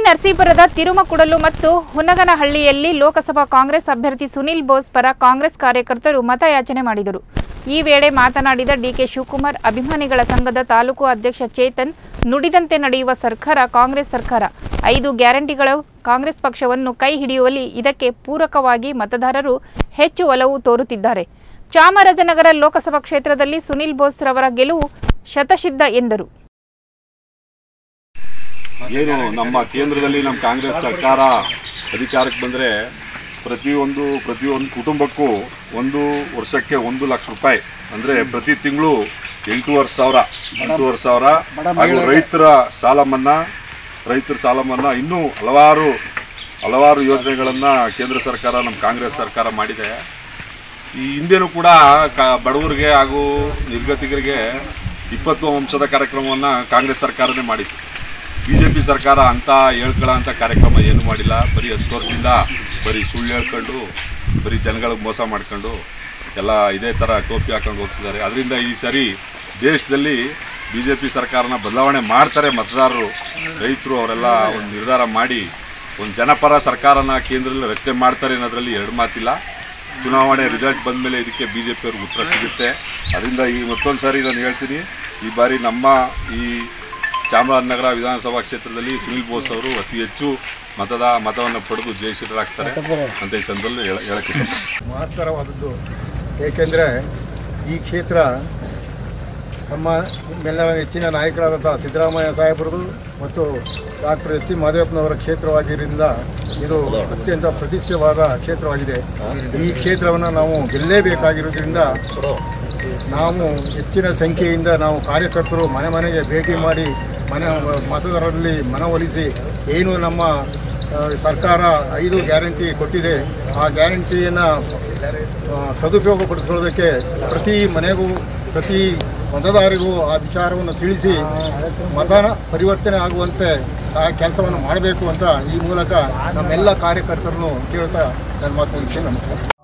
ನರಸೀಪುರದ ತಿರುಮಕುಡಲು ಮತ್ತು ಹುನಗನಹಳ್ಳಿಯಲ್ಲಿ ಲೋಕಸಭಾ ಕಾಂಗ್ರೆಸ್ ಅಭ್ಯರ್ಥಿ ಸುನಿಲ್ ಬೋಸ್ ಪರ ಕಾಂಗ್ರೆಸ್ ಕಾರ್ಯಕರ್ತರು ಮತಯಾಚನೆ ಮಾಡಿದರು. ಈ ವೇಳೆ ಮಾತನಾಡಿದ ಡಿಕೆ ಶಿವಕುಮಾರ್, ಅಭಿಮಾನಿಗಳ ಸಂಘದ ತಾಲೂಕು ಅಧ್ಯಕ್ಷ ಚೇತನ್, ನುಡಿದಂತೆ ನಡೆಯುವ ಸರ್ಕಾರ ಕಾಂಗ್ರೆಸ್ ಸರ್ಕಾರ. 5 ಗ್ಯಾರಂಟಿಗಳು ಕಾಂಗ್ರೆಸ್ ಪಕ್ಷವನ್ನು ಕೈ ಹಿಡಿಯುವಲ್ಲಿ ಇದಕ್ಕೆ ಪೂರಕವಾಗಿ ಮತದಾರರು ಹೆಚ್ಚು ಒಲವು ತೋರುತ್ತಿದ್ದಾರೆ. ಚಾಮರಾಜನಗರ ಲೋಕಸಭಾ ಕ್ಷೇತ್ರದಲ್ಲಿ ಸುನಿಲ್ ಬೋಸ್ ರವರ ಗೆಲುವು ಶತಸಿದ್ಧ ಎಂದರು. ಏನು ನಮ್ಮ ಕೇಂದ್ರದಲ್ಲಿ ನಮ್ಮ ಕಾಂಗ್ರೆಸ್ ಸರ್ಕಾರ ಅಧಿಕಾರಕ್ಕೆ ಬಂದರೆ ಪ್ರತಿಯೊಂದು ಕುಟುಂಬಕ್ಕೂ ಒಂದು ವರ್ಷಕ್ಕೆ 1 ಲಕ್ಷ ರೂಪಾಯಿ ಅಂದರೆ ಪ್ರತಿ ತಿಂಗಳು 8,500 ಹಾಗೂ ರೈತರ ಸಾಲ ಮನ್ನಾ ಇನ್ನೂ ಹಲವಾರು ಯೋಜನೆಗಳನ್ನು ಕೇಂದ್ರ ಸರ್ಕಾರ ನಮ್ಮ ಕಾಂಗ್ರೆಸ್ ಸರ್ಕಾರ ಮಾಡಿದೆ. ಈ ಹಿಂದೆನೂ ಕೂಡ ಬಡವರಿಗೆ ಹಾಗೂ ನಿರ್ಗತಿಕರಿಗೆ 20 ಅಂಶದ ಕಾರ್ಯಕ್ರಮವನ್ನು ಕಾಂಗ್ರೆಸ್ ಸರ್ಕಾರನೇ ಮಾಡಿತ್ತು. BJP ಸರ್ಕಾರ ಅಂತ ಹೇಳ್ಕೊಳ್ಳೋ ಕಾರ್ಯಕ್ರಮ ಏನು ಮಾಡಿಲ್ಲ. ಬರೀ 10 ವರ್ಷದಿಂದ ಬರೀ ಸುಳ್ಳು ಹೇಳ್ಕೊಂಡು ಬರೀ ಜನಗಳಿಗೆ ಮೋಸ ಮಾಡ್ಕೊಂಡು ಎಲ್ಲ ಇದೇ ಥರ ಟೋಪಿ ಹಾಕೊಂಡು ಹೋಗ್ತಿದ್ದಾರೆ. ಅದರಿಂದ ಈ ಸರಿ ದೇಶದಲ್ಲಿ BJP ಸರ್ಕಾರನ ಬದಲಾವಣೆ ಮಾಡ್ತಾರೆ ಮತದಾರರು, ರೈತರು ಅವರೆಲ್ಲ ಒಂದು ನಿರ್ಧಾರ ಮಾಡಿ ಒಂದು ಜನಪರ ಸರ್ಕಾರನ ಕೇಂದ್ರದಲ್ಲಿ ರಚನೆ ಮಾಡ್ತಾರೆ ಅನ್ನೋದ್ರಲ್ಲಿ 2 ಮಾತಿಲ್ಲ. ಚುನಾವಣೆ ರಿಸಲ್ಟ್ ಬಂದ ಮೇಲೆ ಇದಕ್ಕೆ BJP ಅವ್ರಿಗೆ ಉತ್ತರ ಸಿಗುತ್ತೆ. ಅದರಿಂದ ಈ ಮತ್ತೊಂದು ಸಾರಿ ನಾನು ಹೇಳ್ತೀನಿ, ಈ ಬಾರಿ ನಮ್ಮ ಈ ಚಾಮರಾಜನಗರ ವಿಧಾನಸಭಾ ಕ್ಷೇತ್ರದಲ್ಲಿ ಸುನಿಲ್ ಬೋಸ್ ಅವರು ಅತಿ ಹೆಚ್ಚು ಮತವನ್ನು ಪಡೆದು ಜಯಶೀಲರಾಗ್ತಾರೆ ಅಂತ ಈ ಸಂದರ್ಭದಲ್ಲಿ ಹೇಳಕ್ಕೆ ಮಹತ್ತರವಾದದ್ದು. ಏಕೆಂದರೆ ಈ ಕ್ಷೇತ್ರ ನಮ್ಮೆಲ್ಲರ ಹೆಚ್ಚಿನ ನಾಯಕರಾದಂಥ ಸಿದ್ದರಾಮಯ್ಯ ಸಾಹೇಬರದು ಮತ್ತು ಡಾಕ್ಟರ್ ಎಚ್ ಸಿ ಮಹದೇವಪ್ಪನವರ ಕ್ಷೇತ್ರವಾಗಿದ್ದರಿಂದ ಇದು ಅತ್ಯಂತ ಪ್ರತಿಷ್ಠಿತವಾದ ಕ್ಷೇತ್ರವಾಗಿದೆ. ಈ ಕ್ಷೇತ್ರವನ್ನು ನಾವು ಗೆಲ್ಲೇಬೇಕಾಗಿರೋದ್ರಿಂದ ನಾವು ಹೆಚ್ಚಿನ ಸಂಖ್ಯೆಯಿಂದ ನಾವು ಕಾರ್ಯಕರ್ತರು ಮನೆಗೆ ಭೇಟಿ ಮಾಡಿ ಮತದಾರರಲ್ಲಿ ಮನವೊಲಿಸಿ ಏನು ನಮ್ಮ ಸರ್ಕಾರ 5 ಗ್ಯಾರಂಟಿ ಕೊಟ್ಟಿದೆ ಆ ಗ್ಯಾರಂಟಿಯನ್ನು ಸದುಪಯೋಗಪಡಿಸ್ಕೊಳ್ಳೋದಕ್ಕೆ ಪ್ರತಿ ಮನೆಗೂ ಪ್ರತಿ ಮತದಾರರಿಗೂ ಆ ವಿಚಾರವನ್ನು ತಿಳಿಸಿ ಮತನ ಪರಿವರ್ತನೆ ಆಗುವಂತೆ ಆ ಕೆಲಸವನ್ನು ಮಾಡಬೇಕು ಅಂತ ಈ ಮೂಲಕ ನಮ್ಮೆಲ್ಲ ಕಾರ್ಯಕರ್ತರನ್ನು ಕೇಳ್ತಾ ನನ್ನ ಮಾತು ಮುಗಿಸಿ ನಮಸ್ಕಾರ.